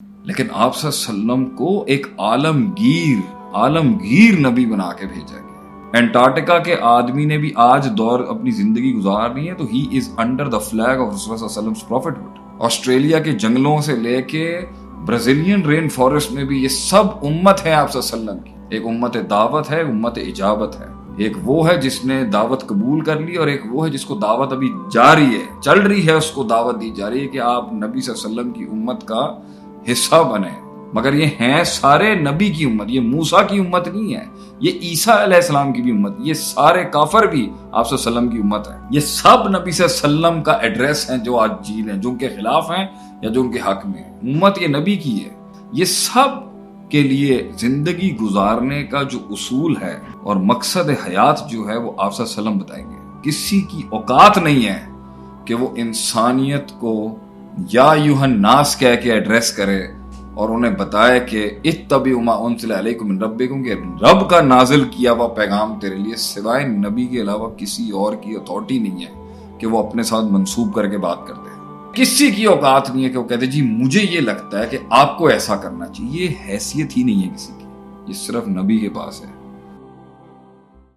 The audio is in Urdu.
لیکن آپ صلی اللہ علیہ وسلم کو ایک عالمگیر نبی بنا کے بھیجا گیا۔ انٹارکٹیکا کے آدمی نے بھی آج دور اپنی زندگی گزارنی ہے تو ہی is under the flag of رسول اللہ صلی اللہ علیہ وسلم پروفٹہڈ۔ آسٹریلیا کے جنگلوں سے لے کے برازیلین رین فارسٹ میں بھی یہ سب امت ہے آپ صلی اللہ علیہ وسلم کی۔ ایک امت دعوت ہے، امت اجابت ہے۔ ایک وہ ہے جس نے دعوت قبول کر لی، اور ایک وہ ہے جس کو دعوت ابھی جاری ہے، چل رہی ہے، اس کو دعوت دی جا رہی ہے کہ آپ نبی صلی اللہ علیہ وسلم کی امت کا حصہ بنے۔ مگر یہ ہیں سارے نبی کی امت، یہ موسیٰ کی امت نہیں ہے، یہ عیسیٰ علیہ السلام کی بھی امت، یہ سارے کافر بھی آپ صلی اللہ علیہ وسلم کی امت ہے۔ یہ سب نبی صلی اللہ علیہ وسلم کا ایڈریس ہیں جو آج جیل ہیں، جو ان کے خلاف ہیں یا جو ان کے حق میں ہیں۔ امت یہ نبی کی ہے۔ یہ سب کے لیے زندگی گزارنے کا جو اصول ہے اور مقصد حیات جو ہے وہ آپ صلی اللہ علیہ وسلم بتائیں گے۔ کسی کی اوقات نہیں ہے کہ وہ انسانیت کو یا ایھا الناس کہہ کے ایڈریس کرے اور انہیں بتائے کہ اتبعوا ما انزل الیکم من ربکم، کہ رب کا نازل کیا ہوا پیغام تیرے لیے سوائے نبی کے علاوہ کسی اور کی اتھارٹی نہیں ہے کہ وہ اپنے ساتھ منسوب کر کے بات کرتے ہیں۔ کسی کی اوقات نہیں ہے کہ وہ کہتے جی مجھے یہ لگتا ہے کہ آپ کو ایسا کرنا چاہیے۔ یہ حیثیت ہی نہیں ہے کسی کی، یہ صرف نبی کے پاس ہے۔